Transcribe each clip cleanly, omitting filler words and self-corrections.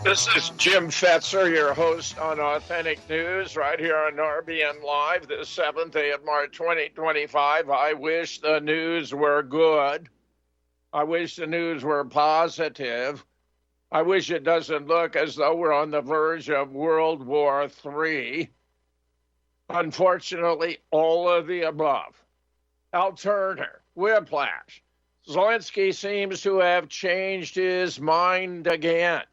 This is Jim Fetzer, your host on Authentic News, right here on RBN Live, the 7th day of March 2025. I wish the news were good. I wish the news were positive. I wish it doesn't look as though we're on the verge of World War III. Unfortunately, all of the above. Al Turner, whiplash. Zelensky seems to have changed his mind again.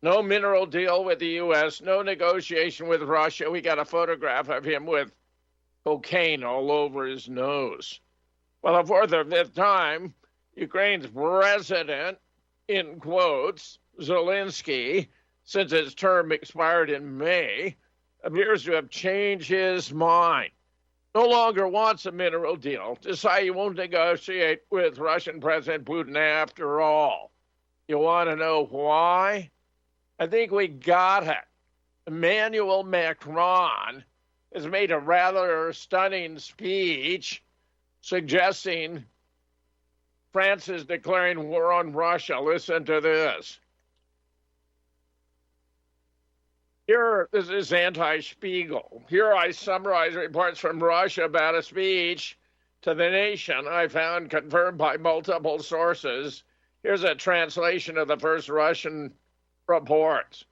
No mineral deal with the U.S., no negotiation with Russia. We got a photograph of him with cocaine all over his nose. Well, for the fifth time, Ukraine's president, in quotes, Zelensky, since his term expired in May, appears to have changed his mind. No longer wants a mineral deal. Decides he won't negotiate with Russian President Putin after all. You want to know why? I think we got it. Emmanuel Macron has made a rather stunning speech suggesting France is declaring war on Russia. Listen to this. Here, this is Anti-Spiegel. Here I summarize reports from Russia about a speech to the nation I found confirmed by multiple sources. Here's a translation of the first Russian reports.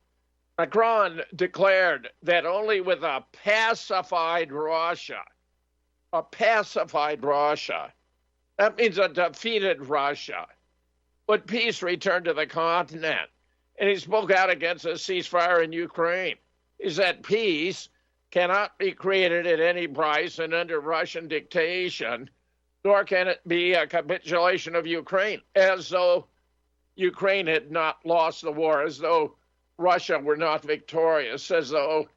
Macron declared that only with a pacified Russia, that means a defeated Russia, would peace return to the continent. And he spoke out against a ceasefire in Ukraine. He said peace cannot be created at any price and under Russian dictation, nor can it be a capitulation of Ukraine, as though Ukraine had not lost the war, as though Russia were not victorious, as though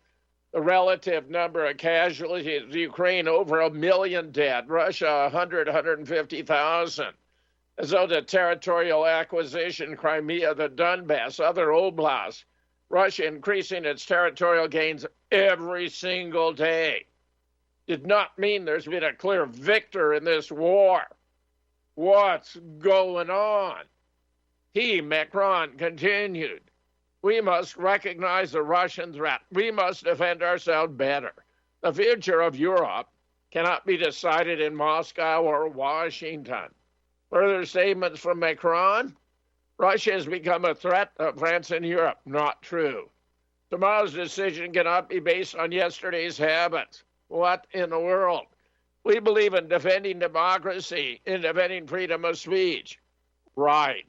the relative number of casualties, Ukraine over 1 million dead, Russia 150,000, as though the territorial acquisition, Crimea, the Donbass, other oblasts, Russia increasing its territorial gains every single day, did not mean there's been a clear victor in this war. What's going on? He, Macron, continued, we must recognize the Russian threat. We must defend ourselves better. The future of Europe cannot be decided in Moscow or Washington. Further statements from Macron, Russia has become a threat to France and Europe. Not true. Tomorrow's decision cannot be based on yesterday's habits. What in the world? We believe in defending democracy, in defending freedom of speech. Right.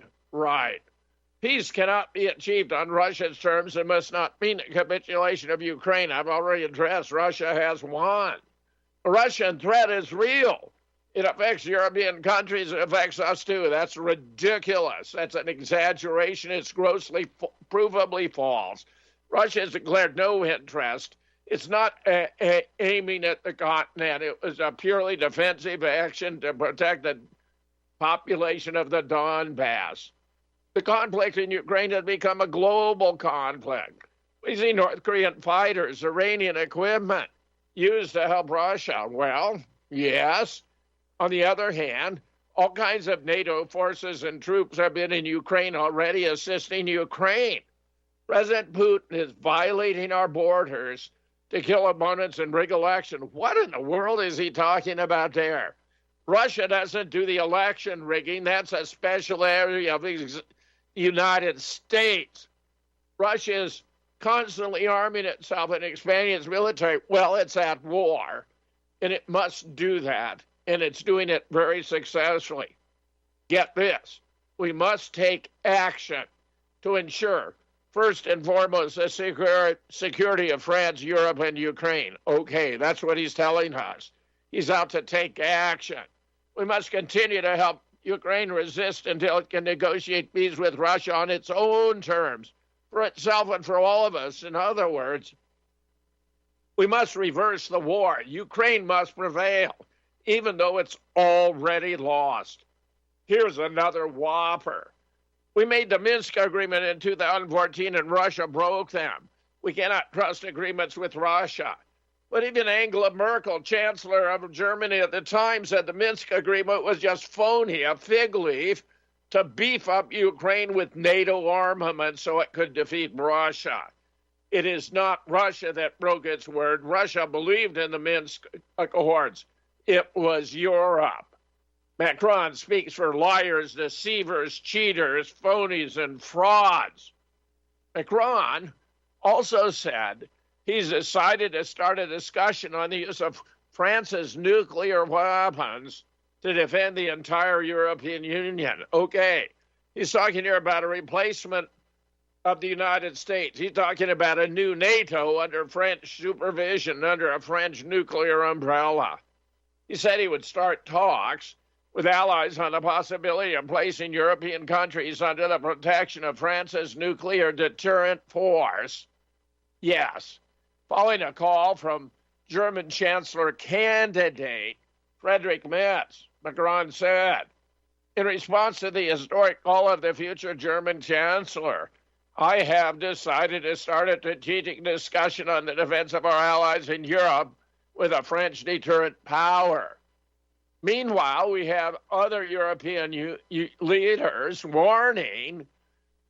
Peace cannot be achieved on Russia's terms and must not mean a capitulation of Ukraine. I've already addressed Russia has won. The Russian threat is real. It affects European countries. It affects us too. That's ridiculous. That's an exaggeration. It's grossly, provably false. Russia has declared no interest. It's not aiming at the continent. It was a purely defensive action to protect the population of the Donbass. The conflict in Ukraine has become a global conflict. We see North Korean fighters, Iranian equipment used to help Russia. Well, yes. On the other hand, all kinds of NATO forces and troops have been in Ukraine already assisting Ukraine. President Putin is violating our borders to kill opponents and rig election. What in the world is he talking about there? Russia doesn't do the election rigging. That's a special area of the United States. Russia is constantly arming itself and expanding its military. Well, it's at war, and it must do that, and it's doing it very successfully. Get this. We must take action to ensure, first and foremost, the security of France, Europe, and Ukraine. Okay, that's what he's telling us. He's out to take action. We must continue to help Ukraine resist until it can negotiate peace with Russia on its own terms, for itself and for all of us. In other words, we must reverse the war. Ukraine must prevail, even though it's already lost. Here's another whopper. We made the Minsk agreement in 2014 and Russia broke them. We cannot trust agreements with Russia. But even Angela Merkel, Chancellor of Germany at the time, said the Minsk agreement was just phony, a fig leaf to beef up Ukraine with NATO armament so it could defeat Russia. It is not Russia that broke its word. Russia believed in the Minsk Accords. It was Europe. Macron speaks for liars, deceivers, cheaters, phonies, and frauds. Macron also said he's decided to start a discussion on the use of France's nuclear weapons to defend the entire European Union. Okay, he's talking here about a replacement of the United States. He's talking about a new NATO under French supervision, under a French nuclear umbrella. He said he would start talks with allies on the possibility of placing European countries under the protection of France's nuclear deterrent force. Yes, following a call from German Chancellor candidate Friedrich Merz, Macron said, in response to the historic call of the future German Chancellor, I have decided to start a strategic discussion on the defense of our allies in Europe with a French deterrent power. Meanwhile, we have other European leaders warning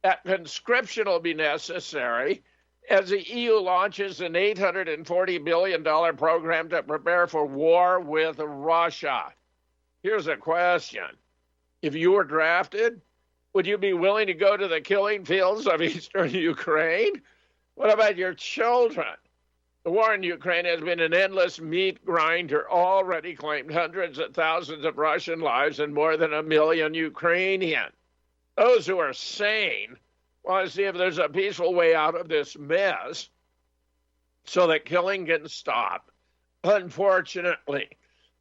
that conscription will be necessary as the EU launches an $840 billion program to prepare for war with Russia. Here's a question. If you were drafted, would you be willing to go to the killing fields of eastern Ukraine? What about your children? The war in Ukraine has been an endless meat grinder, already claimed hundreds of thousands of Russian lives and more than 1 million Ukrainian. Those who are sane want to see if there's a peaceful way out of this mess so that killing can stop. Unfortunately,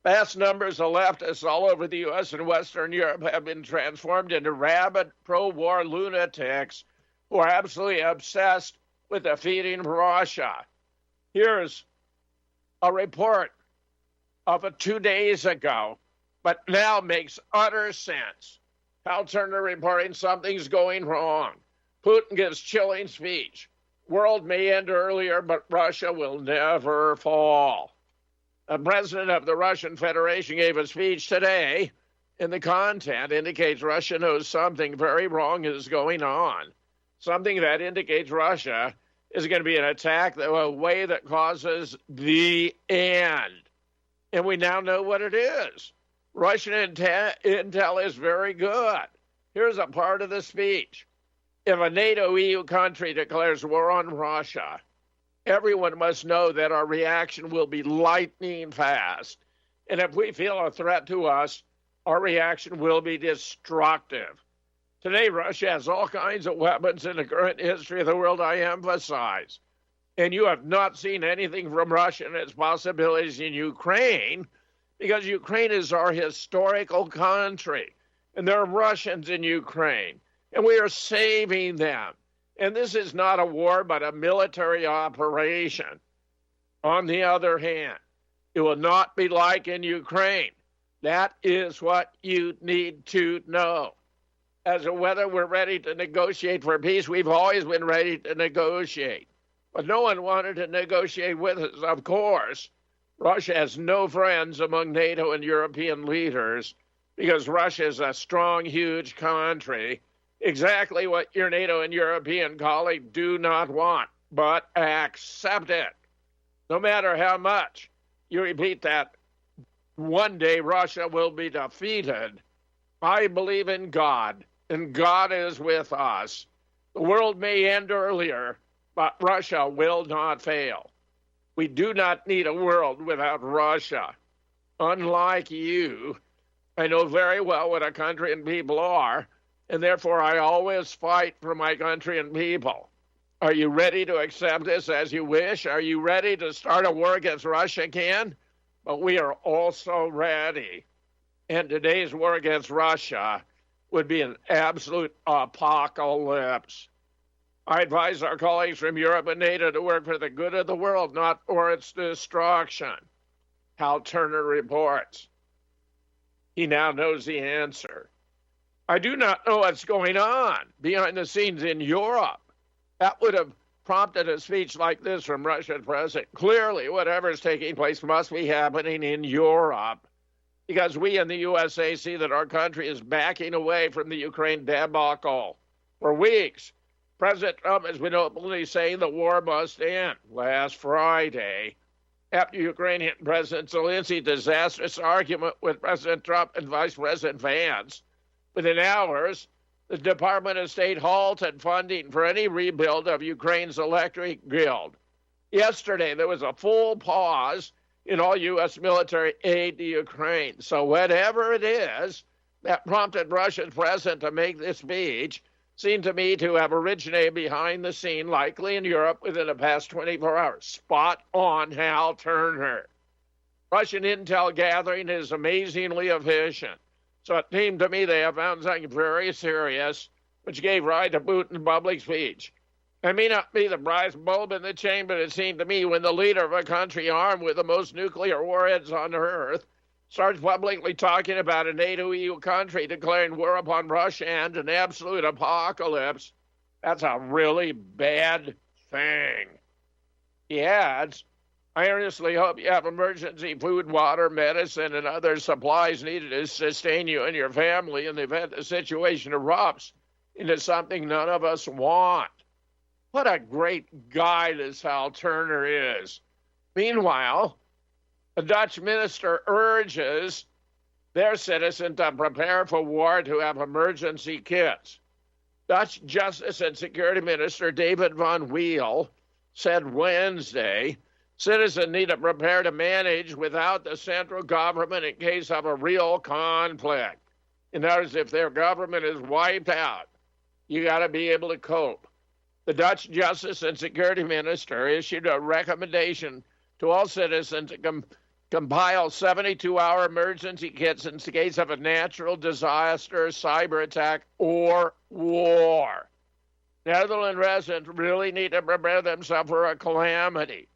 vast numbers of leftists all over the U.S. and Western Europe have been transformed into rabid pro-war lunatics who are absolutely obsessed with defeating Russia. Here's a report of 2 days ago, but now makes utter sense. Hal Turner reporting something's going wrong. Putin gives chilling speech. World may end earlier, but Russia will never fall. The president of the Russian Federation gave a speech today, and the content indicates Russia knows something very wrong is going on. Something that indicates Russia is going to be an attack a way that causes the end. And we now know what it is. Russian intel is very good. Here's a part of the speech. If a NATO EU country declares war on Russia, everyone must know that our reaction will be lightning fast. And if we feel a threat to us, our reaction will be destructive. Today, Russia has all kinds of weapons in the current history of the world, I emphasize. And you have not seen anything from Russia and its possibilities in Ukraine because Ukraine is our historical country. And there are Russians in Ukraine. And we are saving them. And this is not a war, but a military operation. On the other hand, it will not be like in Ukraine. That is what you need to know. As to whether we're ready to negotiate for peace, we've always been ready to negotiate. But no one wanted to negotiate with us, of course. Russia has no friends among NATO and European leaders because Russia is a strong, huge country. Exactly what your NATO and European colleagues do not want, but accept it. No matter how much you repeat that, one day Russia will be defeated. I believe in God, and God is with us. The world may end earlier, but Russia will not fail. We do not need a world without Russia. Unlike you, I know very well what a country and people are, and therefore I always fight for my country and people. Are you ready to accept this as you wish? Are you ready to start a war against Russia again? But we are also ready. And today's war against Russia would be an absolute apocalypse. I advise our colleagues from Europe and NATO to work for the good of the world, not for its destruction. Hal Turner reports. He now knows the answer. I do not know what's going on behind the scenes in Europe. That would have prompted a speech like this from Russian president. Clearly, whatever is taking place must be happening in Europe. because we in the USA see that our country is backing away from the Ukraine debacle. For weeks, President Trump has been openly saying the war must end. Last Friday, after Ukrainian President Zelensky's disastrous argument with President Trump and Vice President Vance, within hours, the Department of State halted funding for any rebuild of Ukraine's electric grid. Yesterday, there was a full pause in all U.S. military aid to Ukraine. So whatever it is that prompted Russia's president to make this speech seemed to me to have originated behind the scene, likely in Europe, within the past 24 hours. Spot on, Hal Turner. Russian intel gathering is amazingly efficient. So it seemed to me they have found something very serious, which gave rise to Putin's public speech. It may not be the brightest bulb in the chamber, but it seemed to me when the leader of a country armed with the most nuclear warheads on Earth starts publicly talking about a NATO EU country declaring war upon Russia and an absolute apocalypse, that's a really bad thing. He adds, I earnestly hope you have emergency food, water, medicine, and other supplies needed to sustain you and your family in the event the situation erupts into something none of us want. What a great guy this Hal Turner is. Meanwhile, a Dutch minister urges their citizens to prepare for war, to have emergency kits. Dutch Justice and Security Minister David van Wiel said Wednesday, citizens need to prepare to manage without the central government in case of a real conflict. In other words, if their government is wiped out, you got to be able to cope. The Dutch Justice and Security Minister issued a recommendation to all citizens to compile 72-hour emergency kits in case of a natural disaster, cyber attack, or war. Netherlands residents really need to prepare themselves for a calamity.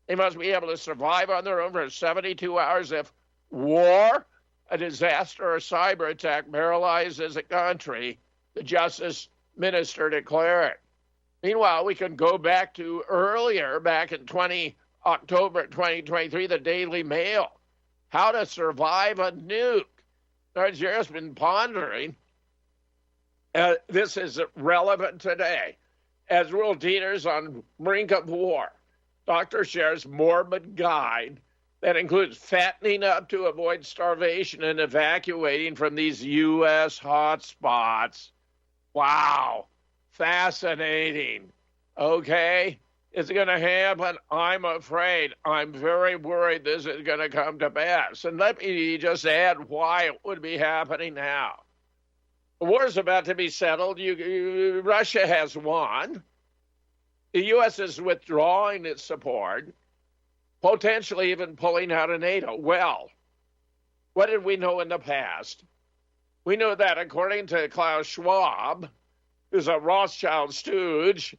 They must be able to survive on their own for 72 hours if war, a disaster, or cyber attack paralyzes a country, the Justice Minister declared. Meanwhile, we can go back to earlier, back in October 2023, the Daily Mail, how to survive a nuke. I've just been pondering. This is relevant today. As world leaders on brink of war, Dr. shares morbid guide that includes fattening up to avoid starvation and evacuating from these U.S. hotspots. Wow. Fascinating. Okay? Is it going to happen? I'm afraid. I'm very worried this is going to come to pass. And let me just add why it would be happening now. The war is about to be settled. Russia has won. The U.S. is withdrawing its support, potentially even pulling out of NATO. Well, what did we know in the past? We know that according to Klaus Schwab, who's a Rothschild stooge,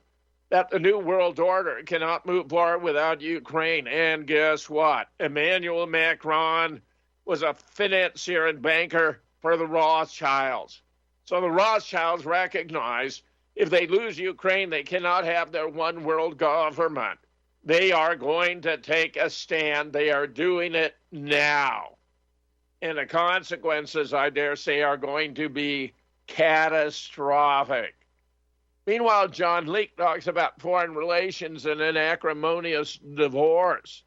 that the New World Order cannot move forward without Ukraine. And guess what? Emmanuel Macron was a financier and banker for the Rothschilds. So the Rothschilds recognize if they lose Ukraine, they cannot have their one world government. They are going to take a stand. They are doing it now. And the consequences, I dare say, are going to be catastrophic. Meanwhile, John Leake talks about foreign relations and an acrimonious divorce.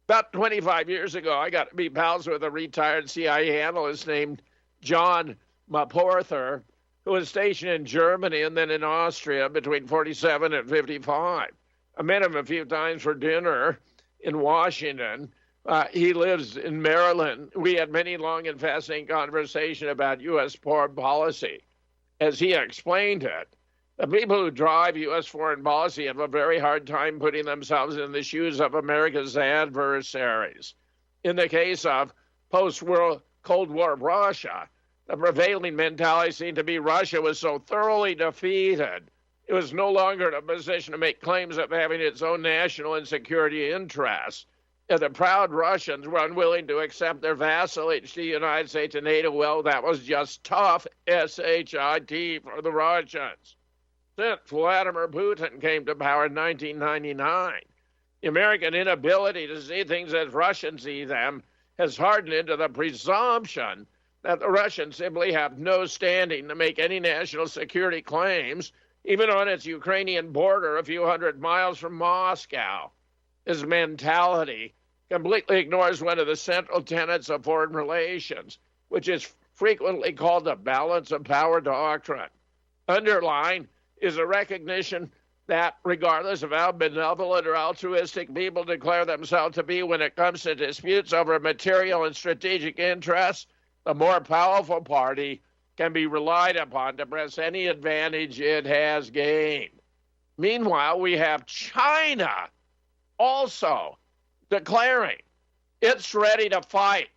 About 25 years ago, I got to be pals with a retired CIA analyst named John Maporther, who was stationed in Germany and then in Austria between 47 and 55. I met him a few times for dinner in Washington. He lives in Maryland. We had many long and fascinating conversations about U.S. foreign policy. As he explained it, the people who drive U.S. foreign policy have a very hard time putting themselves in the shoes of America's adversaries. In the case of post-Cold War Russia, the prevailing mentality seemed to be Russia was so thoroughly defeated, it was no longer in a position to make claims of having its own national and security interests. And the proud Russians were unwilling to accept their vassalage to the United States and NATO. Well, that was just tough, S-H-I-T, for the Russians. Since Vladimir Putin came to power in 1999, the American inability to see things as Russians see them has hardened into the presumption that the Russians simply have no standing to make any national security claims, even on its Ukrainian border a few hundred miles from Moscow. This mentality completely ignores one of the central tenets of foreign relations, which is frequently called the balance of power doctrine. Underlying is a recognition that regardless of how benevolent or altruistic people declare themselves to be when it comes to disputes over material and strategic interests, the more powerful party can be relied upon to press any advantage it has gained. Meanwhile, we have China also declaring it's ready to fight.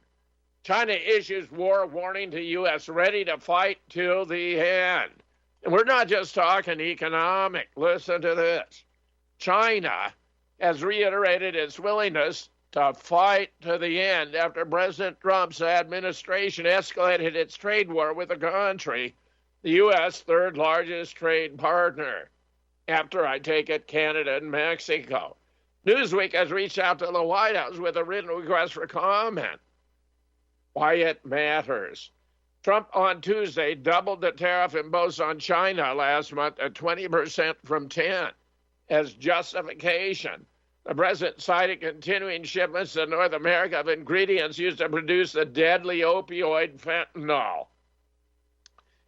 China issues war warning to U.S. ready to fight till the end. And we're not just talking economic. Listen to this. China has reiterated its willingness to fight to the end after President Trump's administration escalated its trade war with the country, the U.S. third largest trade partner, after, I take it, Canada and Mexico. Newsweek has reached out to the White House with a written request for comment. Why it matters. Trump on Tuesday doubled the tariff imposed on China last month at 20% from 10% as justification. The president cited continuing shipments to North America of ingredients used to produce the deadly opioid fentanyl.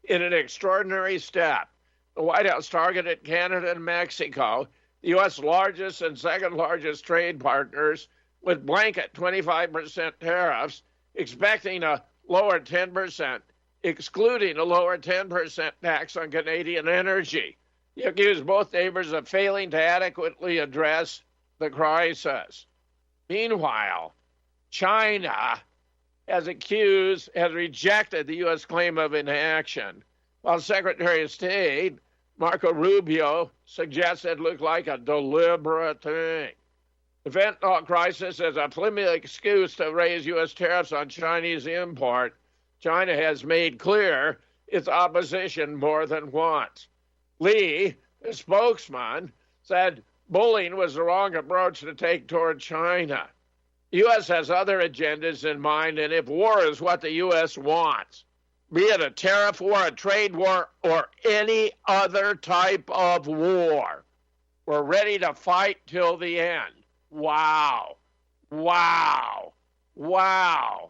In an extraordinary step, the White House targeted Canada and Mexico, the U.S. largest and second largest trade partners, with blanket 25% tariffs, expecting a lower 10%, excluding a lower 10% tax on Canadian energy. He accused both neighbors of failing to adequately address the crisis. Meanwhile, China has rejected the U.S. claim of inaction, while Secretary of State Marco Rubio suggests it looked like a deliberate thing. The fentanyl crisis is a flimsy excuse to raise U.S. tariffs on Chinese import. China has made clear its opposition more than once. Li, the spokesman, said bullying was the wrong approach to take toward China. The U.S. has other agendas in mind, and if war is what the U.S. wants, be it a tariff war, a trade war, or any other type of war, we're ready to fight till the end. Wow. Wow. Wow.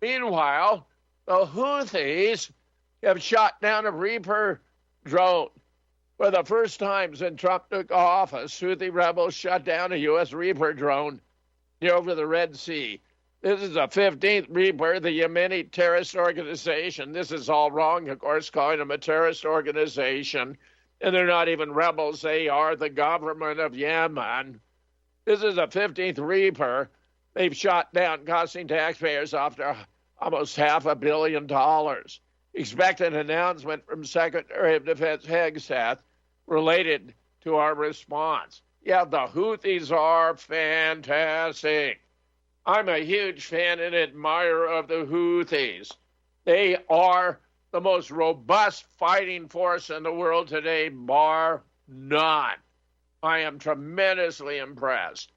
Meanwhile, the Houthis have shot down a Reaper drone. For the first time since Trump took office, Houthi rebels shut down a U.S. Reaper drone near over the Red Sea. This is the 15th Reaper, the Yemeni terrorist organization. This is all wrong, of course, calling them a terrorist organization. And they're not even rebels. They are the government of Yemen. This is the 15th Reaper they've shot down, costing taxpayers after almost $500 million. Expect an announcement from Secretary of Defense Hegseth related to our response. Yeah, the Houthis are fantastic. I'm a huge fan and admirer of the Houthis. They are the most robust fighting force in the world today, bar none. I am tremendously impressed.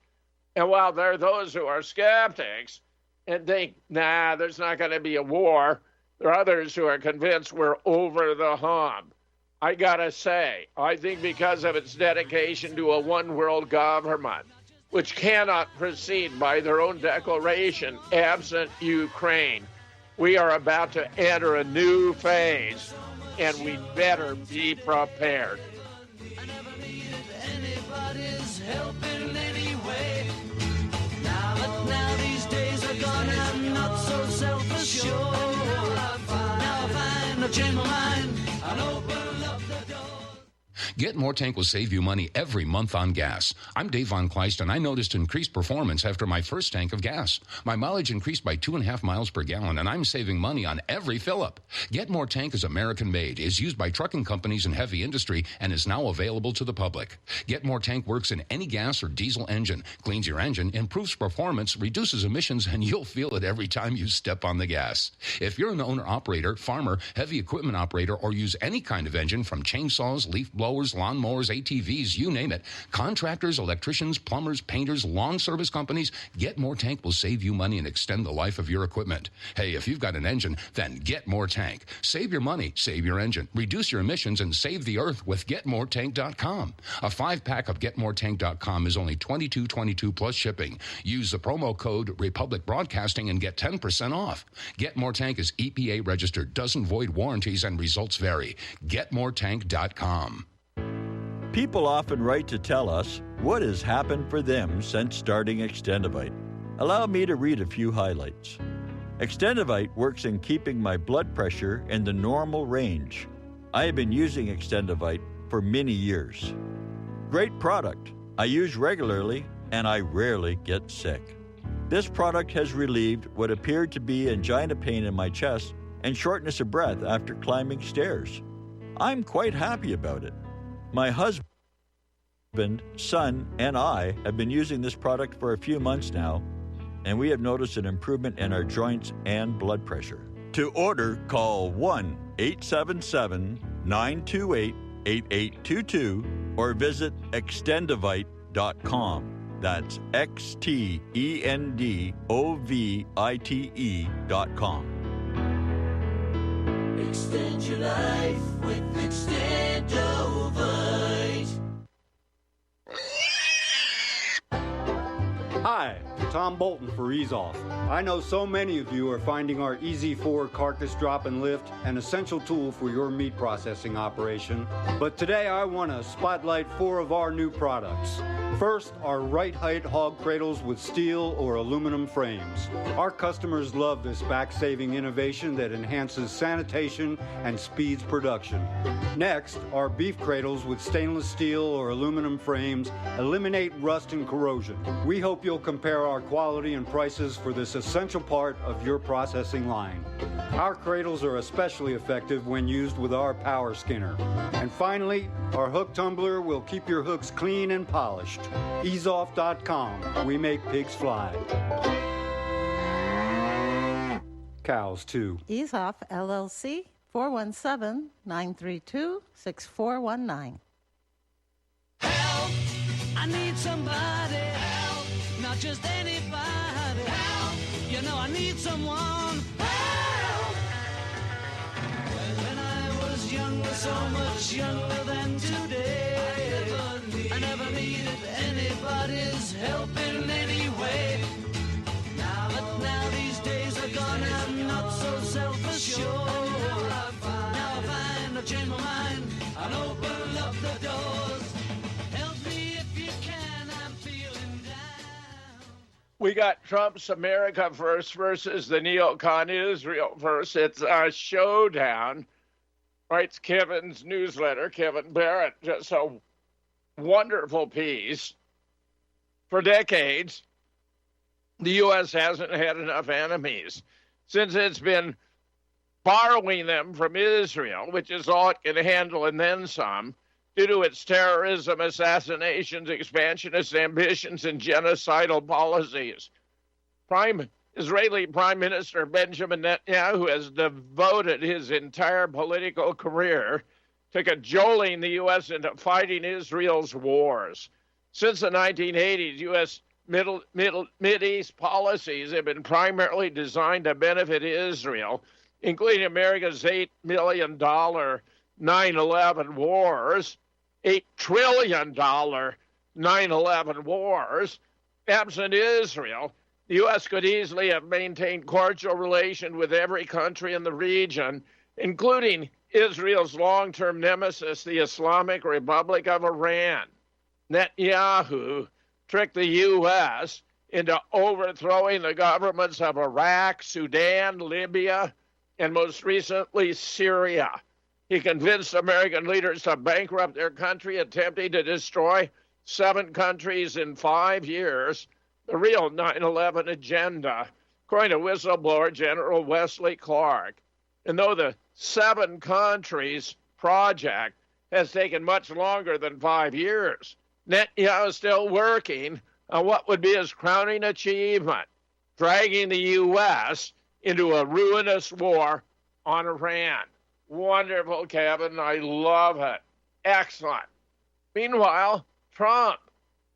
And while there are those who are skeptics and think, there's not going to be a war, there are others who are convinced we're over the hump. I got to say, I think because of its dedication to a one-world government, which cannot proceed by their own declaration absent Ukraine, we are about to enter a new phase, and we better be prepared. I never needed anybody's help in any way. Now these days are gone, I'm not so self-assured. Now I find I've changed my mind, I'll open up the door. Get More Tank will save you money every month on gas. I'm Dave Von Kleist, and I noticed increased performance after my first tank of gas. My mileage increased by 2.5 miles per gallon, and I'm saving money on every fill-up. Get More Tank is American-made, is used by trucking companies and heavy industry, and is now available to the public. Get More Tank works in any gas or diesel engine, cleans your engine, improves performance, reduces emissions, and you'll feel it every time you step on the gas. If you're an owner-operator, farmer, heavy equipment operator, or use any kind of engine from chainsaws, leaf blowers, mowers, lawnmowers, ATVs, you name it. Contractors, electricians, plumbers, painters, lawn service companies, Get More Tank will save you money and extend the life of your equipment. Hey, if you've got an engine, then Get More Tank. Save your money, save your engine, reduce your emissions, and save the earth with GetMoreTank.com. A 5-pack of GetMoreTank.com is only $22.22 plus shipping. Use the promo code Republic Broadcasting and get 10% off. Get More Tank is EPA registered, doesn't void warranties, and results vary. GetMoreTank.com. People often write to tell us what has happened for them since starting Extendivite. Allow me to read a few highlights. Extendivite works in keeping my blood pressure in the normal range. I have been using Extendivite for many years. Great product. I use regularly and I rarely get sick. This product has relieved what appeared to be angina pain in my chest and shortness of breath after climbing stairs. I'm quite happy about it. My husband, son, and I have been using this product for a few months now, and we have noticed an improvement in our joints and blood pressure. To order, call 1-877-928-8822 or visit extendivite.com. That's XTENDOVITE.com. Extend your life with Extendovite. Hi, Tom Bolton for EaseOff. I know so many of you are finding our Easy 4 carcass drop and lift an essential tool for your meat processing operation. But today I want to spotlight 4 of our new products. First, our right height hog cradles with steel or aluminum frames. Our customers love this back-saving innovation that enhances sanitation and speeds production. Next, our beef cradles with stainless steel or aluminum frames eliminate rust and corrosion. We hope you'll compare our quality and prices for this essential part of your processing line. Our cradles are especially effective when used with our power skinner. And finally, our hook tumbler will keep your hooks clean and polished. EaseOff.com. We make pigs fly. Cows, too. EaseOff, LLC, 417-932-6419. Help! I need somebody. Help! Not just anybody. Help! You know I need someone. Help! When I was younger, so much younger than today, I never needed anybody's help in any way. But now these days are gone, I'm not so self-assured. Now I find I've changed my mind, I'll open up the doors. Help me if you can, I'm feeling down. We got Trump's America First versus the neocon Israel First. It's a showdown, writes Kevin's newsletter, Kevin Barrett. Just a wonderful piece. For decades, the U.S. hasn't had enough enemies since it's been borrowing them from Israel, which is all it can handle and then some, due to its terrorism, assassinations, expansionist ambitions, and genocidal policies. Israeli Prime Minister Benjamin Netanyahu has devoted his entire political career to cajoling the U.S. into fighting Israel's wars. Since the 1980s, U.S. Mideast policies have been primarily designed to benefit Israel, including America's $8 million 9/11 wars, $8 trillion 9/11 wars. Absent Israel, the U.S. could easily have maintained cordial relations with every country in the region, including Israel's long-term nemesis, the Islamic Republic of Iran. Netanyahu tricked the U.S. into overthrowing the governments of Iraq, Sudan, Libya, and most recently Syria. He convinced American leaders to bankrupt their country, attempting to destroy 7 countries in 5 years, the real 9/11 agenda, according to whistleblower General Wesley Clark. And though the 7 countries project has taken much longer than 5 years, Netanyahu is still working on what would be his crowning achievement, dragging the U.S. into a ruinous war on Iran. Wonderful, Kevin. I love it. Excellent. Meanwhile, Trump,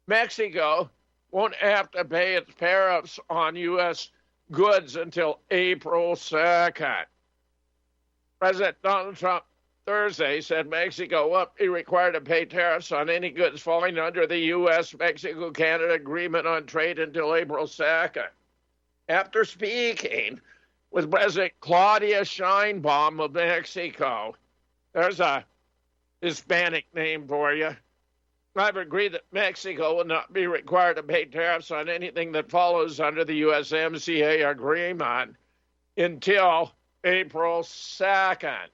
Mexico won't have to pay its tariffs on U.S. goods until April 2nd. President Donald Trump Thursday said Mexico won't be required to pay tariffs on any goods falling under the U.S.-Mexico-Canada Agreement on Trade until April 2nd. After speaking with President Claudia Sheinbaum of Mexico, there's a Hispanic name for you. I've agreed that Mexico will not be required to pay tariffs on anything that follows under the USMCA agreement until April 2nd.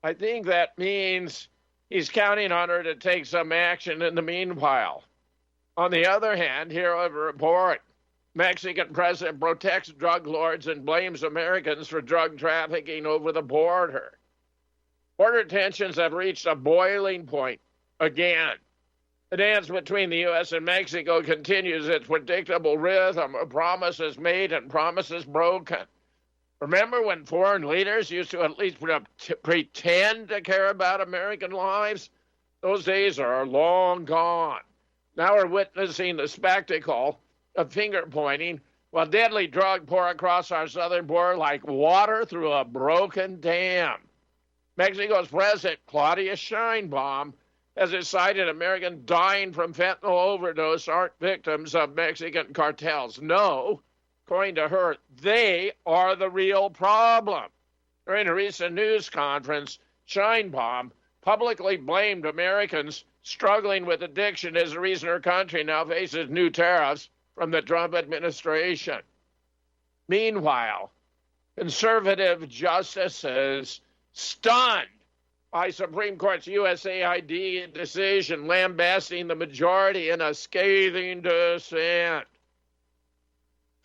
I think that means he's counting on her to take some action in the meanwhile. On the other hand, here I report, Mexican president protects drug lords and blames Americans for drug trafficking over the border. Border tensions have reached a boiling point again. The dance between the U.S. and Mexico continues its predictable rhythm of promises made and promises broken. Remember when foreign leaders used to at least pretend to care about American lives? Those days are long gone. Now we're witnessing the spectacle of finger-pointing while deadly drugs pour across our southern border like water through a broken dam. Mexico's President, Claudia Sheinbaum, has decided Americans dying from fentanyl overdose aren't victims of Mexican cartels. No, according to her, they are the real problem. During a recent news conference, Sheinbaum publicly blamed Americans struggling with addiction as the reason her country now faces new tariffs from the Trump administration. Meanwhile, conservative justices, stunned by Supreme Court's USAID decision lambasting the majority in a scathing dissent.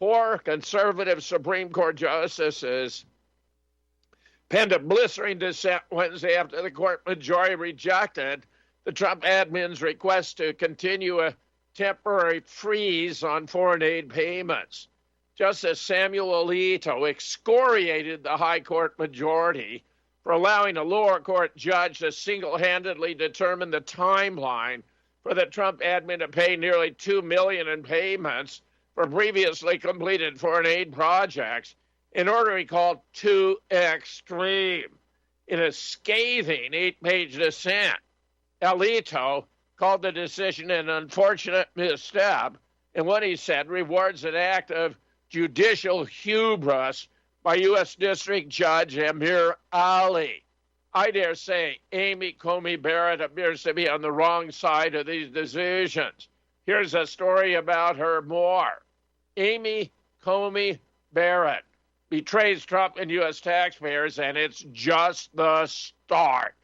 4 conservative Supreme Court justices penned a blistering dissent Wednesday after the court majority rejected the Trump admin's request to continue a temporary freeze on foreign aid payments. Justice Samuel Alito excoriated the high court majority for allowing a lower court judge to single-handedly determine the timeline for the Trump admin to pay nearly $2 million in payments for previously completed foreign aid projects in order he called too extreme. In a scathing 8-page dissent, Alito called the decision an unfortunate misstep, and what he said rewards an act of judicial hubris by U.S. District Judge Amir Ali. I dare say Amy Coney Barrett appears to be on the wrong side of these decisions. Here's a story about her more. Amy Coney Barrett betrays Trump and U.S. taxpayers, and it's just the start.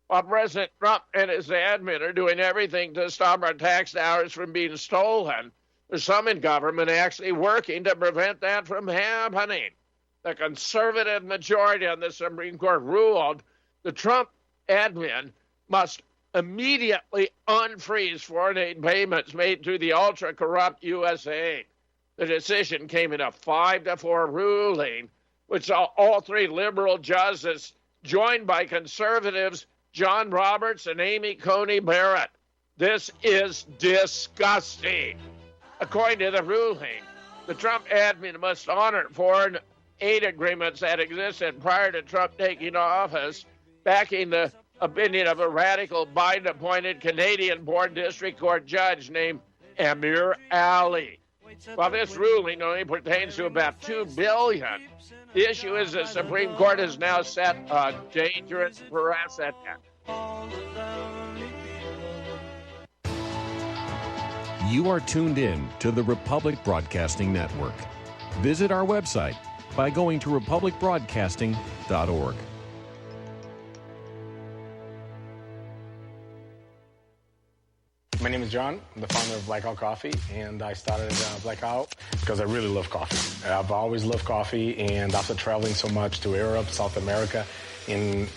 While President Trump and his admin are doing everything to stop our tax dollars from being stolen, there's some in government actually working to prevent that from happening. The conservative majority on the Supreme Court ruled the Trump admin must immediately unfreeze foreign aid payments made through the ultra-corrupt USAID. The decision came in a 5-4 ruling, which saw all 3 liberal justices joined by conservatives John Roberts and Amy Coney Barrett. This is disgusting. According to the ruling, the Trump admin must honor foreign aid agreements that existed prior to Trump taking office, backing the opinion of a radical Biden-appointed Canadian-born district court judge named Amir Ali. While this ruling only pertains to about $2 billion, the issue is the Supreme Court has now set a dangerous precedent. You are tuned in to the Republic Broadcasting Network. Visit our website by going to republicbroadcasting.org. My name is John. I'm the founder of Blackout Coffee, and I started Blackout because I really love coffee. I've always loved coffee, and after traveling so much to Europe, South America, and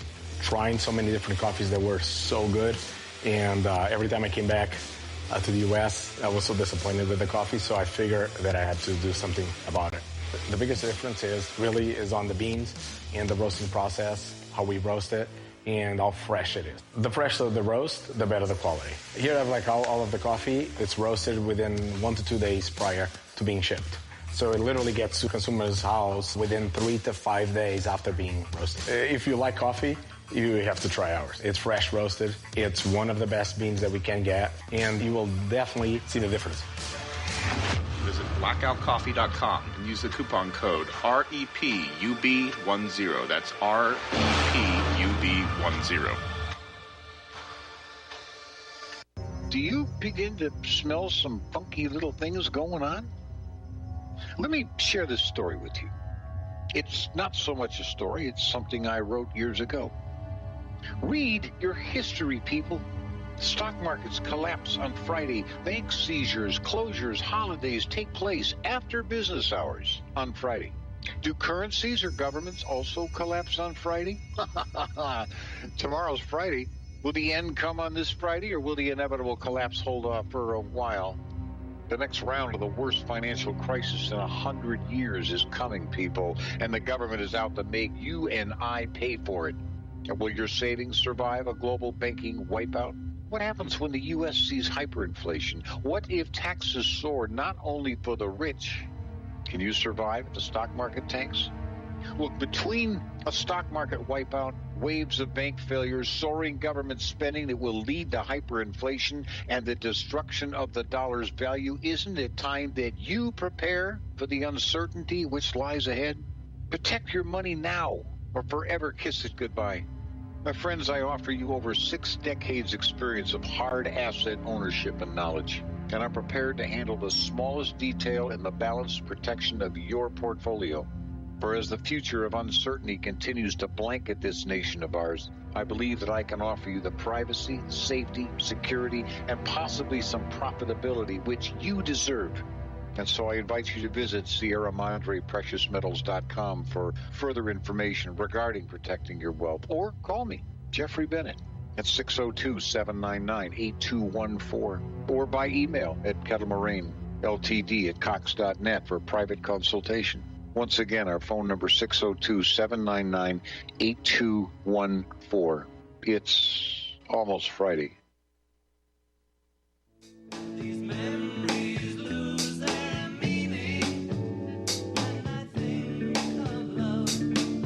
trying so many different coffees that were so good, and every time I came back to the U.S., I was so disappointed with the coffee, so I figured that I had to do something about it. The biggest difference is on the beans and the roasting process, how we roast it, and how fresh it is. The fresher the roast, the better the quality. Here I have like all of the coffee. It's roasted within 1 to 2 days prior to being shipped. So it literally gets to consumers' house within 3 to 5 days after being roasted. If you like coffee, you have to try ours. It's fresh roasted. It's one of the best beans that we can get, and you will definitely see the difference. Visit blackoutcoffee.com and use the coupon code REPUB10. That's REPUB10. Do you begin to smell some funky little things going on? Let me share this story with you. It's not so much a story, it's something I wrote years ago. Read your history, people. Stock markets collapse on Friday. Bank seizures, closures, holidays take place after business hours on Friday. Do currencies or governments also collapse on Friday? Tomorrow's Friday. Will the end come on this Friday, or will the inevitable collapse hold off for a while? The next round of the worst financial crisis in 100 years is coming, people, and the government is out to make you and I pay for it. And will your savings survive a global banking wipeout? What happens when the U.S. sees hyperinflation? What if taxes soar not only for the rich? Can you survive if the stock market tanks? Look, between a stock market wipeout, waves of bank failures, soaring government spending that will lead to hyperinflation, and the destruction of the dollar's value, isn't it time that you prepare for the uncertainty which lies ahead? Protect your money now, or forever kiss it goodbye. My friends, I offer you over 6 decades experience of hard asset ownership and knowledge, and I'm prepared to handle the smallest detail in the balanced protection of your portfolio. For as the future of uncertainty continues to blanket this nation of ours, I believe that I can offer you the privacy, safety, security, and possibly some profitability which you deserve. And so I invite you to visit SierraMadrePreciousMetals.com for further information regarding protecting your wealth. Or call me, Jeffrey Bennett, at 602-799-8214. Or by email at kettlemoraineltd@cox.net for a private consultation. Once again, our phone number 602-799-8214. It's almost Friday. These memories lose their meaning, and I think of love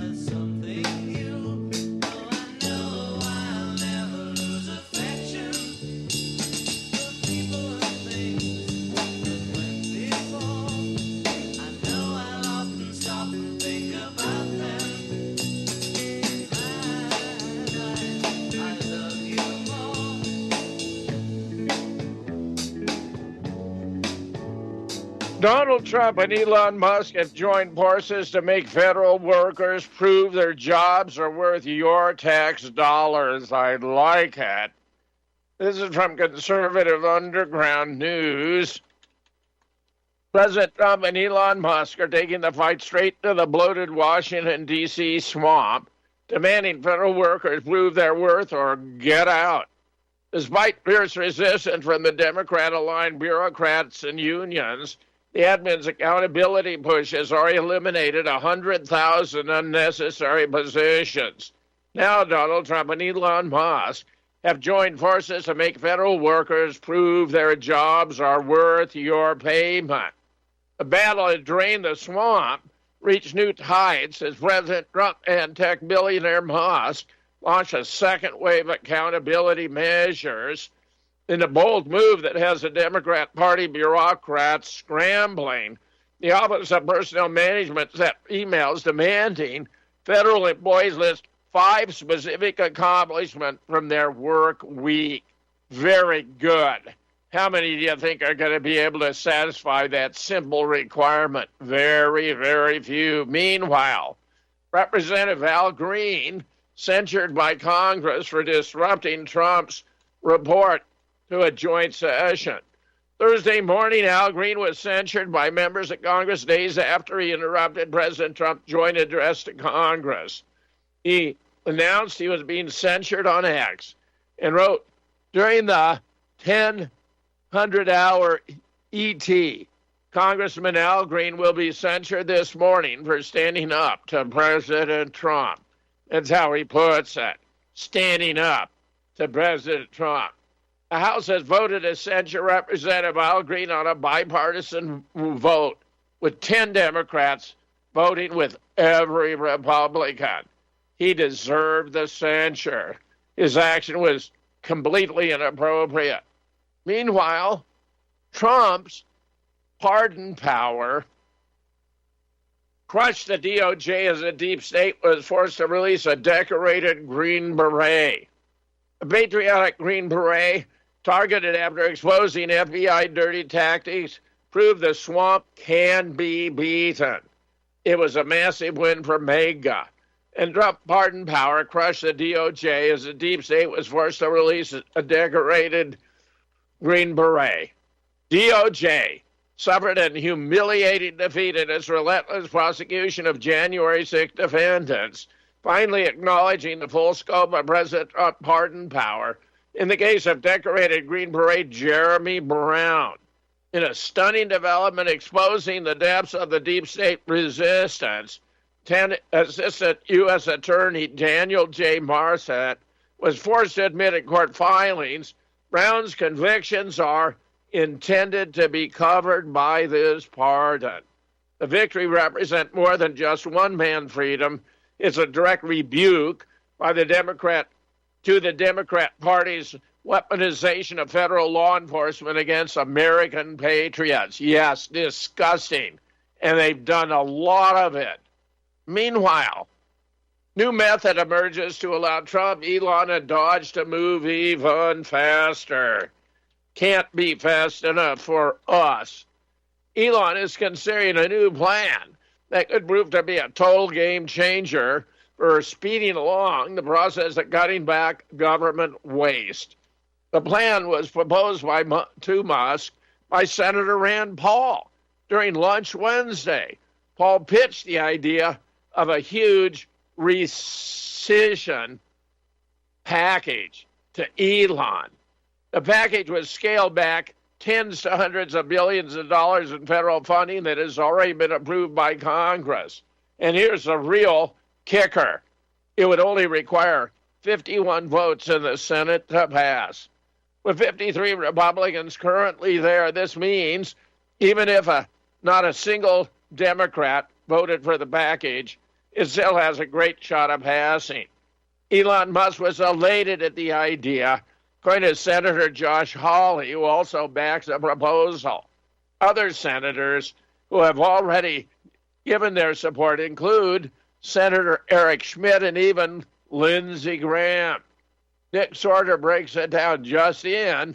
as something new. Though I know I'll never lose affection for people and things that went before. I know I'll often stop and think about them. I love you more. Donald Trump and Elon Musk have joined forces to make federal workers prove their jobs are worth your tax dollars. I like it. This is from Conservative Underground News. President Trump and Elon Musk are taking the fight straight to the bloated Washington, D.C. swamp, demanding federal workers prove their worth or get out. Despite fierce resistance from the Democrat-aligned bureaucrats and unions, the admin's accountability push has already eliminated 100,000 unnecessary positions. Now Donald Trump and Elon Musk have joined forces to make federal workers prove their jobs are worth your payment. The battle to drain the swamp reached new heights as President Trump and tech billionaire Musk launched a second wave of accountability measures in a bold move that has the Democrat Party bureaucrats scrambling. The Office of Personnel Management sent emails demanding federal employees list 5 specific accomplishments from their work week. Very good. How many do you think are going to be able to satisfy that simple requirement? Very, very few. Meanwhile, Representative Al Green, censured by Congress for disrupting Trump's report to a joint session. Thursday morning, Al Green was censured by members of Congress days after he interrupted President Trump's joint address to Congress. He announced he was being censured on X and wrote, during the 100-hour ET, Congressman Al Green will be censured this morning for standing up to President Trump. That's how he puts it. standing up to President Trump. The House has voted to censure Representative Al Green on a bipartisan vote, with 10 Democrats voting with every Republican. He deserved the censure. His action was completely inappropriate. Meanwhile, Trump's pardon power crushed the DOJ as the deep state was forced to release a decorated Green Beret. A patriotic Green Beret, targeted after exposing FBI dirty tactics, proved the swamp can be beaten. It was a massive win for MAGA. And Trump pardon power crushed the DOJ as the deep state was forced to release a decorated Green Beret. DOJ suffered a humiliating defeat in its relentless prosecution of January 6 defendants, finally acknowledging the full scope of President Trump's pardon power in the case of decorated Green Beret Jeremy Brown. In a stunning development exposing the depths of the deep state resistance, Assistant U.S. Attorney Daniel J. Marcet was forced to admit in court filings Brown's convictions are intended to be covered by this pardon. The victory represents more than just one man's freedom. It's a direct rebuke by the Democrat Party's weaponization of federal law enforcement against American patriots. Yes, disgusting. And they've done a lot of it. Meanwhile, new method emerges to allow Trump, Elon, and Dodge to move even faster. Can't be fast enough for us. Elon is considering a new plan that could prove to be a total game changer for speeding along the process of cutting back government waste. The plan was proposed to Musk by Senator Rand Paul during lunch Wednesday. Paul pitched the idea of a huge rescission package to Elon. The package was scaled back tens to hundreds of billions of dollars in federal funding that has already been approved by Congress. And here's the real kicker. It would only require 51 votes in the Senate to pass. With 53 Republicans currently there, this means even if not a single Democrat voted for the package, it still has a great shot of passing. Elon Musk was elated at the idea, according to Senator Josh Hawley, who also backs the proposal. Other senators who have already given their support include Senator Eric Schmidt and even Lindsey Graham. Nick Sorter breaks it down just in.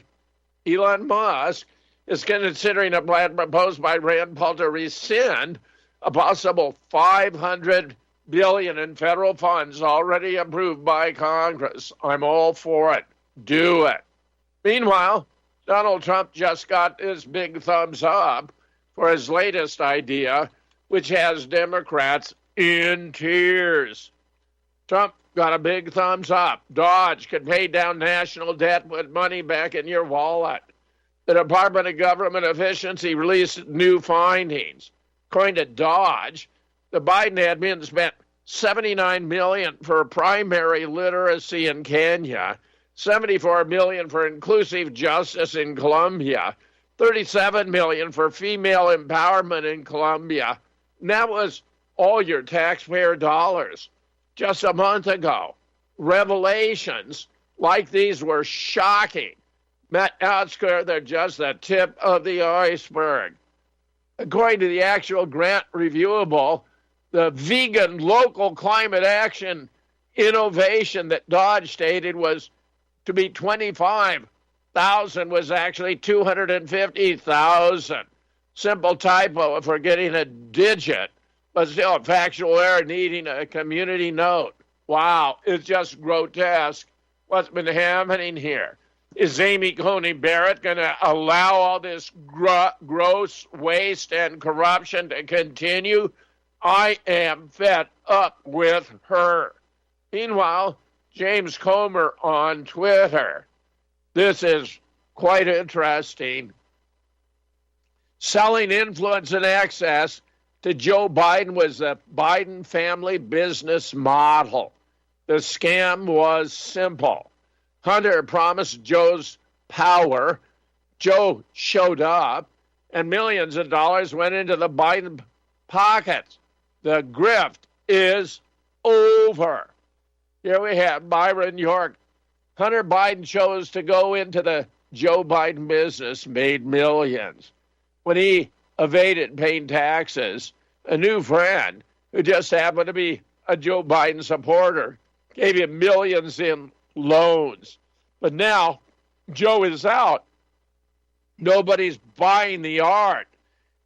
Elon Musk is considering a plan proposed by Rand Paul to rescind a possible $500 billion in federal funds already approved by Congress. I'm all for it. Do it. Meanwhile, Donald Trump just got his big thumbs up for his latest idea, which has Democrats in tears. Trump got a big thumbs up. Dodge could pay down national debt, put money back in your wallet. The Department of Government Efficiency released new findings. According to Dodge, the Biden admin spent $79 million for primary literacy in Kenya, $74 million for inclusive justice in Colombia, $37 million for female empowerment in Colombia. And that was all your taxpayer dollars. Just a month ago, revelations like these were shocking. Matt Outsquare, they're just the tip of the iceberg. According to the actual grant reviewable, the vegan local climate action innovation that Dodge stated was to be 25,000 was actually 250,000. Simple typo for getting a digit, but still a factual error needing a community note. Wow, it's just grotesque what's been happening here. Is Amy Coney Barrett going to allow all this gross waste and corruption to continue? I am fed up with her. Meanwhile, James Comer on Twitter. This is quite interesting. Selling influence and access to Joe Biden was the Biden family business model. The scam was simple. Hunter promised Joe's power. Joe showed up, and millions of dollars went into the Biden pockets. The grift is over. Here we have Byron York. Hunter Biden chose to go into the Joe Biden business, made millions. When he evaded paying taxes, a new friend who just happened to be a Joe Biden supporter gave him millions in loans. But now Joe is out. Nobody's buying the art,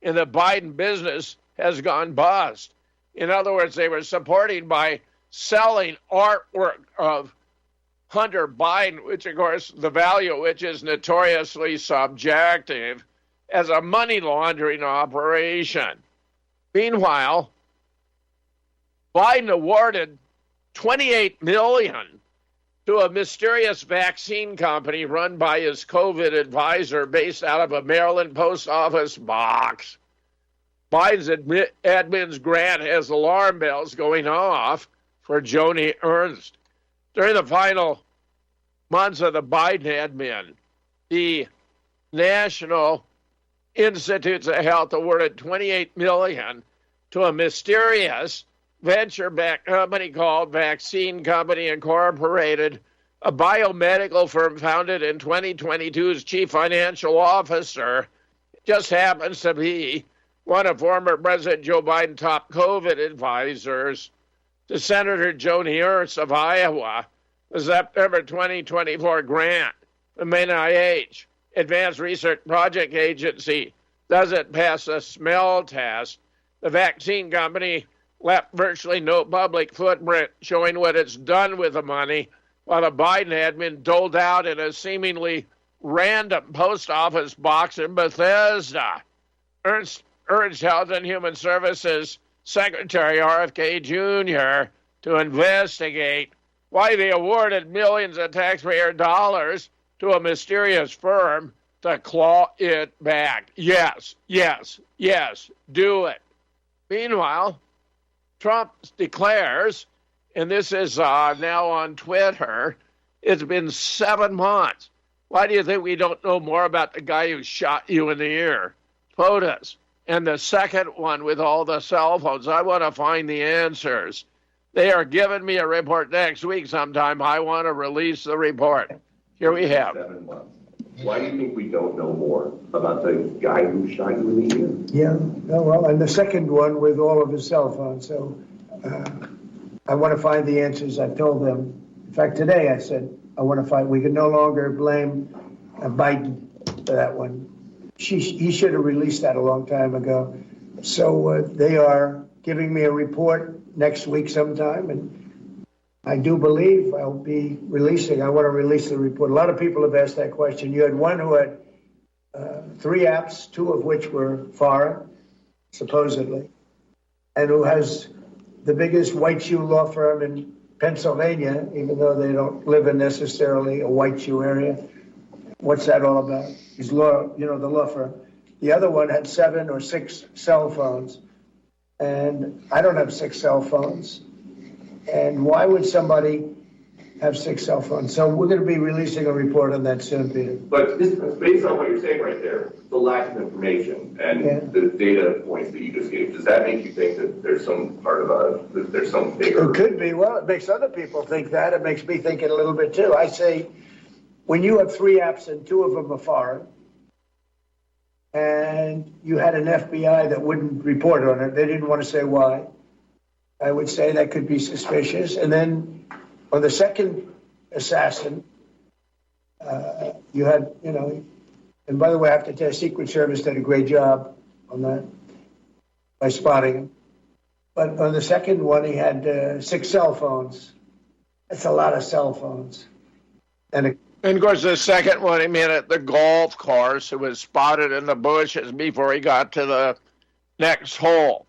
and the Biden business has gone bust. In other words, they were supporting by selling artwork of Hunter Biden, which, of course, the value of which is notoriously subjective, as a money laundering operation. Meanwhile, Biden awarded $28 million to a mysterious vaccine company run by his COVID advisor based out of a Maryland post office box. Biden's admin's grant has alarm bells going off for Joni Ernst. During the final months of the Biden admin, the National Institutes of Health awarded $28 million to a mysterious venture-backed company called Vaccine Company Incorporated, a biomedical firm founded in 2022's chief financial officer just happens to be one of former President Joe Biden's top COVID advisors to Senator Joni Ernst of Iowa. The September 2024 grant from NIH, Advanced Research Project Agency, doesn't pass a smell test. The vaccine company left virtually no public footprint showing what it's done with the money, while the Biden admin doled out in a seemingly random post office box in Bethesda. Ernst urged Health and Human Services Secretary RFK Jr. to investigate why they awarded millions of taxpayer dollars to a mysterious firm to claw it back. Yes, yes, yes, do it. Meanwhile, Trump declares, and this is now on Twitter, it's been 7 months. Why do you think we don't know more about the guy who shot you in the ear? POTUS. And the second one with all the cell phones. I want to find the answers. They are giving me a report next week sometime. I want to release the report. Here we have. 7 months. Why do you think we don't know more about the guy who shot you in the ear? Yeah, no, well, and the second one with all of his cell phones. So I want to find the answers. I've told them. In fact, today I said, I want to find, we can no longer blame Biden for that one. He should have released that a long time ago. So they are giving me a report next week sometime, and I do believe I'll be releasing. I want to release the report. A lot of people have asked that question. You had one who had 3 apps, 2 of which were foreign, supposedly, and who has the biggest white shoe law firm in Pennsylvania, even though they don't live in necessarily a white shoe area. What's that all about? His law, the law firm. The other one had 7 or 6 cell phones, and I don't have 6 cell phones. And why would somebody have 6 cell phones? So we're going to be releasing a report on that soon, Peter. But this, based on what you're saying right there, the lack of information and the data points that you just gave, does that make you think that there's some part of that there's some bigger? It could be. Well, it makes other people think that. It makes me think it a little bit too. I say, when you have 3 apps and 2 of them are foreign, and you had an FBI that wouldn't report on it, they didn't want to say why, I would say that could be suspicious. And then on the second assassin, you had, and by the way, I have to tell you, Secret Service did a great job on that by spotting him. But on the second one, he had 6 cell phones. That's a lot of cell phones. And of course, the second one, he meant at the golf course. It was spotted in the bushes before he got to the next hole.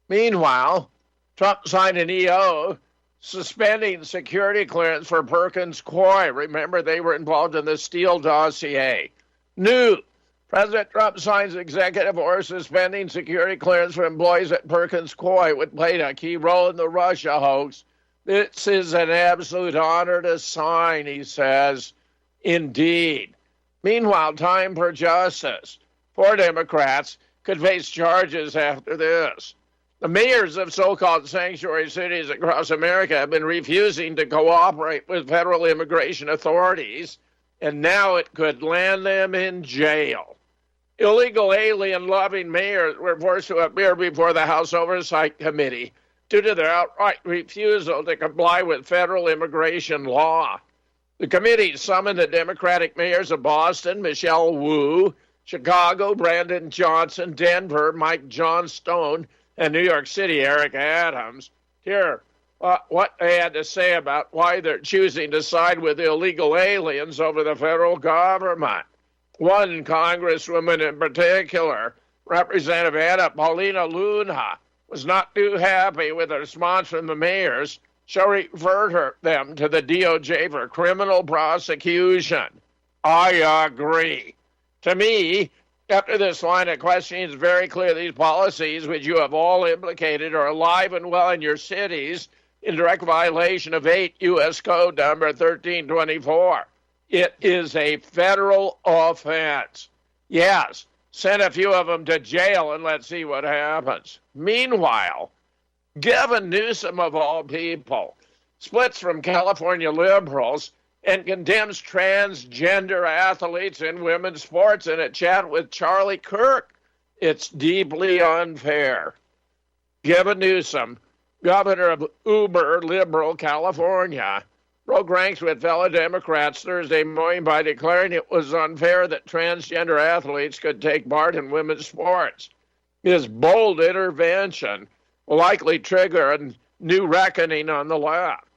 Meanwhile, Trump signed an EO suspending security clearance for Perkins Coie. Remember, they were involved in the Steele dossier. New. President Trump signs executive order suspending security clearance for employees at Perkins Coie, which played a key role in the Russia hoax. This is an absolute honor to sign, he says. Indeed. Meanwhile, Time for Justice. 4 Democrats could face charges after this. The mayors of so-called sanctuary cities across America have been refusing to cooperate with federal immigration authorities, and now it could land them in jail. Illegal alien-loving mayors were forced to appear before the House Oversight Committee due to their outright refusal to comply with federal immigration law. The committee summoned the Democratic mayors of Boston, Michelle Wu, Chicago, Brandon Johnson, Denver, Mike Johnstone, and New York City, Eric Adams. Here, what they had to say about why they're choosing to side with illegal aliens over the federal government. One congresswoman in particular, Representative Anna Paulina Luna, was not too happy with the response from the mayors, so referred them to the DOJ for criminal prosecution. I agree. To me, after this line of questioning, it's very clear these policies, which you have all implicated, are alive and well in your cities in direct violation of 8 U.S. Code number 1324. It is a federal offense. Yes, send a few of them to jail and let's see what happens. Meanwhile, Gavin Newsom, of all people, splits from California liberals and condemns transgender athletes in women's sports in a chat with Charlie Kirk. It's deeply unfair. Gavin Newsom, governor of uber liberal California, broke ranks with fellow Democrats Thursday morning by declaring it was unfair that transgender athletes could take part in women's sports. His bold intervention will likely trigger a new reckoning on the left.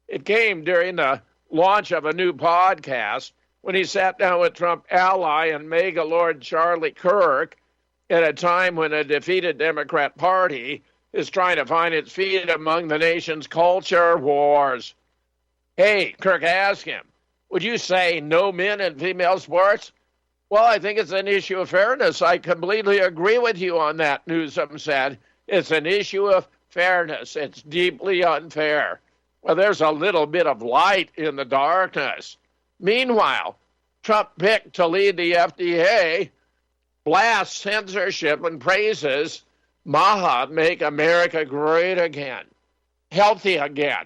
It came during the launch of a new podcast when he sat down with Trump ally and mega lord Charlie Kirk at a time when a defeated Democrat Party is trying to find its feet among the nation's culture wars. Hey, Kirk asked him, would you say no men in female sports? Well, I think it's an issue of fairness. I completely agree with you on that, Newsom said. It's an issue of fairness. It's deeply unfair. Well, there's a little bit of light in the darkness. Meanwhile, Trump picked to lead the FDA, blasts censorship and praises MAHA, Make America Great Again, Healthy Again.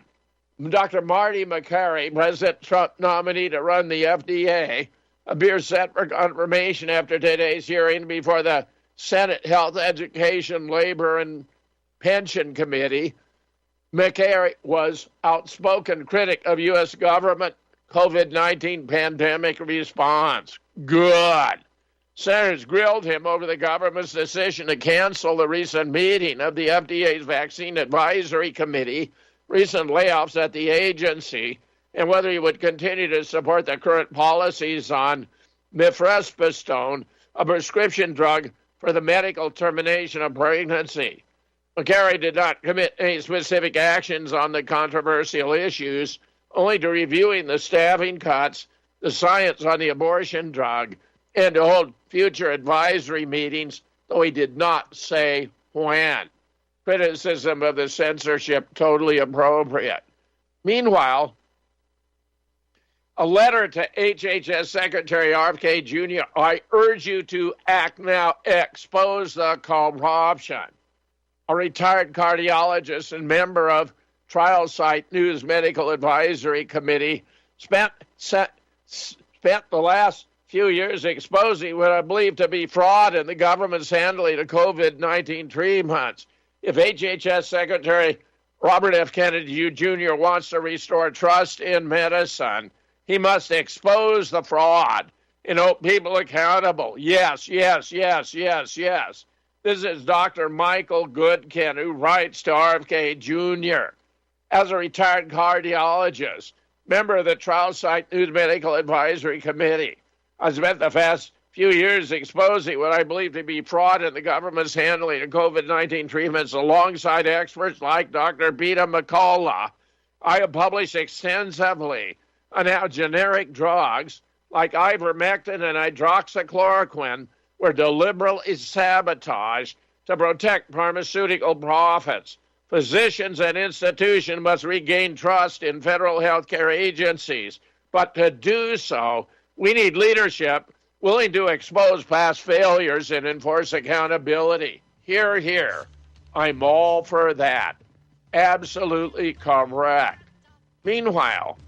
Dr. Marty Makary, President Trump nominee to run the FDA, appears set for confirmation after today's hearing before the Senate Health, Education, Labor, and Pension Committee. Makary was outspoken critic of U.S. government COVID-19 pandemic response. Good. Senators grilled him over the government's decision to cancel the recent meeting of the FDA's Vaccine Advisory Committee, recent layoffs at the agency, and whether he would continue to support the current policies on mifepristone, a prescription drug for the medical termination of pregnancy. Makary did not commit any specific actions on the controversial issues, only to reviewing the staffing cuts, the science on the abortion drug, and to hold future advisory meetings, though he did not say when. Criticism of the censorship totally appropriate. Meanwhile, a letter to HHS Secretary RFK Jr., I urge you to act now, expose the corruption. A retired cardiologist and member of Trial Site News Medical Advisory Committee spent the last few years exposing what I believe to be fraud in the government's handling of COVID-19 treatments. If HHS Secretary Robert F. Kennedy Jr. wants to restore trust in medicine, he must expose the fraud and hold people accountable. Yes, yes, yes, yes, yes. This is Dr. Michael Goodkin, who writes to RFK Jr. As a retired cardiologist, member of the Trial Site News Medical Advisory Committee, I spent the past few years exposing what I believe to be fraud in the government's handling of COVID-19 treatments alongside experts like Dr. Peter McCullough. I have published extensively on how generic drugs like ivermectin and hydroxychloroquine were deliberately sabotaged to protect pharmaceutical profits. Physicians and institutions must regain trust in federal healthcare agencies. But to do so, we need leadership willing to expose past failures and enforce accountability. Hear, hear. I'm all for that. Absolutely correct. Meanwhile,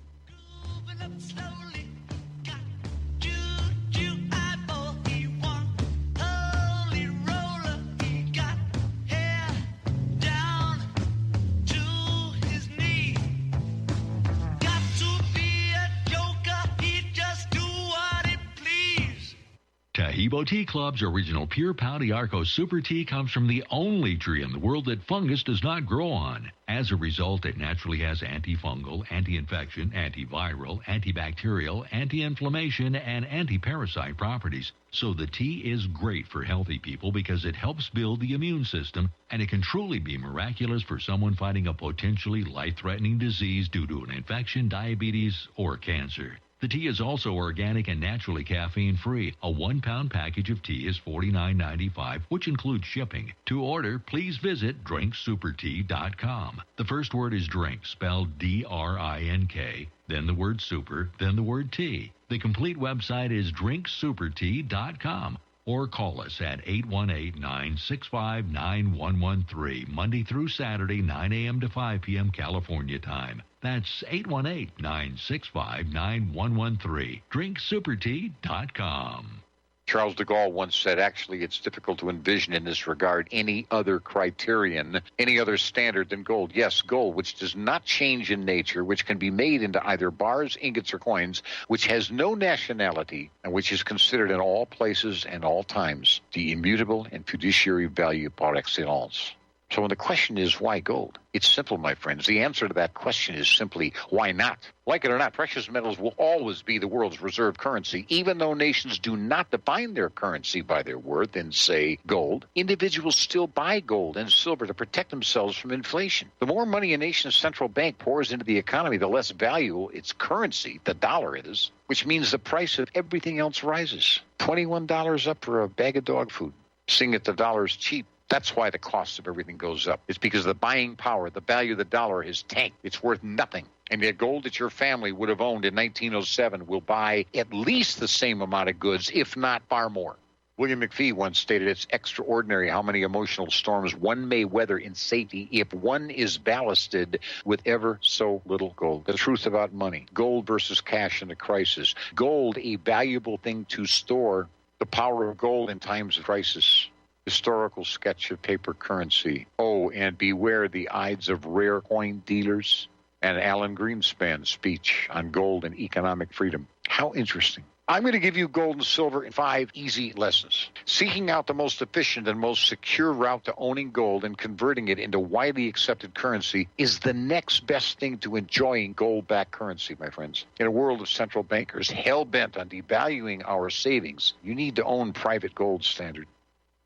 Tahibo Tea Club's original pure Pau d'Arco Super Tea comes from the only tree in the world that fungus does not grow on. As a result, it naturally has antifungal, anti-infection, antiviral, antibacterial, anti-inflammation, and anti-parasite properties. So the tea is great for healthy people because it helps build the immune system, and it can truly be miraculous for someone fighting a potentially life-threatening disease due to an infection, diabetes, or cancer. The tea is also organic and naturally caffeine-free. A 1-pound package of tea is $49.95, which includes shipping. To order, please visit drinksupertea.com. The first word is drink, spelled D-R-I-N-K, then the word super, then the word tea. The complete website is drinksupertea.com. Or call us at 818-965-9113, Monday through Saturday, 9 a.m. to 5 p.m. California time. That's 818-965-9113, drinksupertea.com. Charles de Gaulle once said, actually, it's difficult to envision in this regard any other criterion, any other standard than gold. Yes, gold, which does not change in nature, which can be made into either bars, ingots, or coins, which has no nationality, and which is considered in all places and all times the immutable and fiduciary value par excellence. So when the question is, why gold? It's simple, my friends. The answer to that question is simply, why not? Like it or not, precious metals will always be the world's reserve currency, even though nations do not define their currency by their worth in, say, gold. Individuals still buy gold and silver to protect themselves from inflation. The more money a nation's central bank pours into the economy, the less valuable its currency, the dollar, is, which means the price of everything else rises. $21 up for a bag of dog food. Seeing that the dollar is cheap, that's why the cost of everything goes up. It's because the buying power, the value of the dollar has tanked. It's worth nothing. And yet gold that your family would have owned in 1907 will buy at least the same amount of goods, if not far more. William McFee once stated, it's extraordinary how many emotional storms one may weather in safety if one is ballasted with ever so little gold. The truth about money, gold versus cash in a crisis. Gold, a valuable thing to store. The power of gold in times of crisis. Historical sketch of paper currency. Oh, and beware the Ides of rare coin dealers. And Alan Greenspan's speech on gold and economic freedom. How interesting. I'm going to give you gold and silver in 5 easy lessons. Seeking out the most efficient and most secure route to owning gold and converting it into widely accepted currency is the next best thing to enjoying gold-backed currency, my friends. In a world of central bankers hell-bent on devaluing our savings, you need to own private gold standard.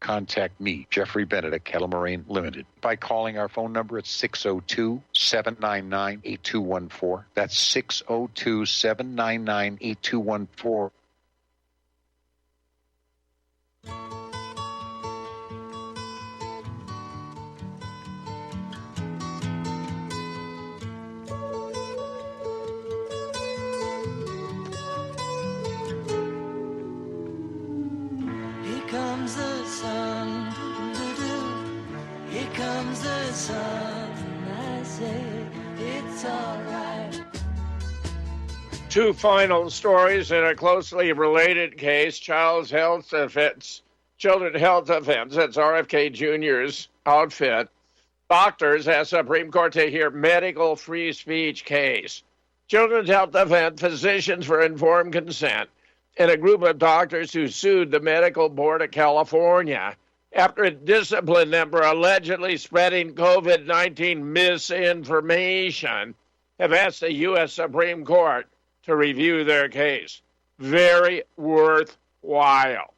Contact me, Jeffrey Bennett at Kettle Moraine Limited, by calling our phone number at 602-799-8214. That's 602-799-8214. Here comes the sun, here comes the sun, I say it's alright. 2 final stories in a closely related case. Children's Health Defense, that's RFK Jr.'s outfit. Doctors ask Supreme Court to hear medical free speech case. Children's Health Defense, Physicians for Informed Consent, and a group of doctors who sued the Medical Board of California after it disciplined them for allegedly spreading COVID-19 misinformation, have asked the U.S. Supreme Court to review their case. Very worthwhile.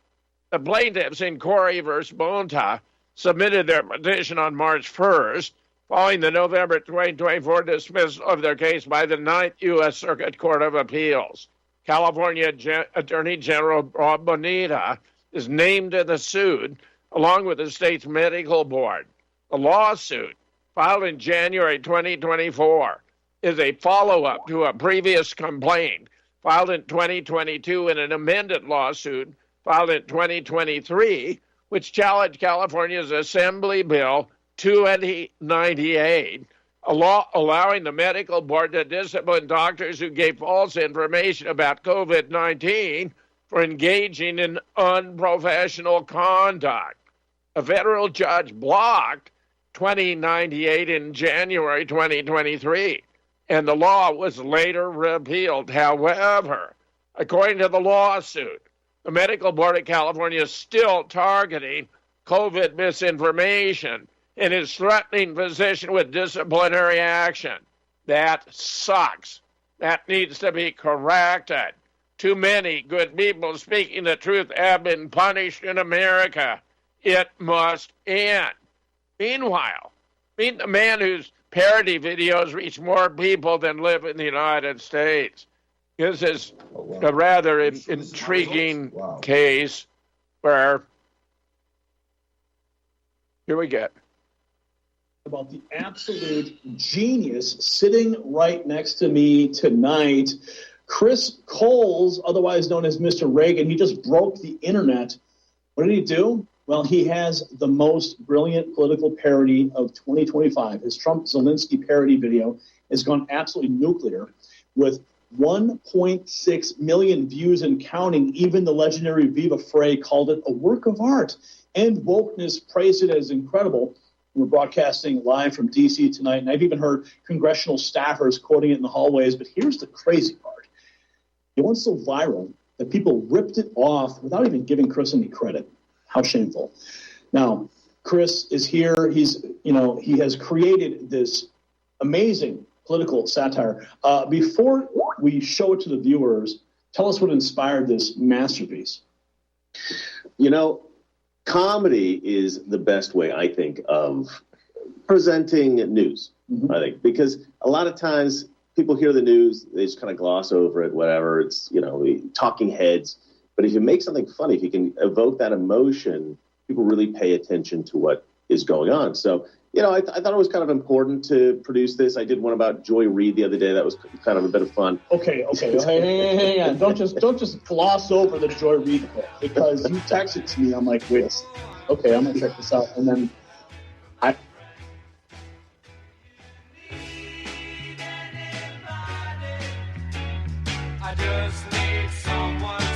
The plaintiffs in Corey v. Bonta submitted their petition on March 1st, following the November 2024 dismissal of their case by the 9th U.S. Circuit Court of Appeals. California Attorney General Bob Bonita is named in the suit, along with the state's medical board. The lawsuit filed in January 2024, is a follow-up to a previous complaint filed in 2022 in an amended lawsuit filed in 2023, which challenged California's Assembly Bill 2098, a law allowing the medical board to discipline doctors who gave false information about COVID-19 for engaging in unprofessional conduct. A federal judge blocked 2098 in January 2023, and the law was later repealed. However, according to the lawsuit, the Medical Board of California is still targeting COVID misinformation and is threatening physicians with disciplinary action. That sucks. That needs to be corrected. Too many good people speaking the truth have been punished in America. It must end. Meanwhile, meet the man whose parody videos reach more people than live in the United States. This is a rather intriguing case where, here we get. About the absolute genius sitting right next to me tonight, Chris Coles, otherwise known as Mr. Reagan. He just broke the internet. What did he do? Well, he has the most brilliant political parody of 2025. His Trump-Zelensky parody video has gone absolutely nuclear with 1.6 million views and counting. Even the legendary Viva Frey called it a work of art, and Wokeness praised it as incredible. We're broadcasting live from D.C. tonight, and I've even heard congressional staffers quoting it in the hallways. But here's the crazy part. It went so viral that people ripped it off without even giving Chris any credit. How shameful. Now, Chris is here. He has created this amazing political satire. Before we show it to the viewers, tell us what inspired this masterpiece. You know, comedy is the best way, I think, of presenting news, I think, because a lot of times people hear the news, they just kind of gloss over it, whatever. It's, talking heads. But if you make something funny, if you can evoke that emotion, people really pay attention to what is going on. So, I thought it was kind of important to produce this. I did one about Joy Reid the other day. That was kind of a bit of fun. Okay. Hang on. Don't just gloss over the Joy Reid bit, because you texted to me. I'm like, wait a second. Okay, I'm going to check this out. And then I just need someone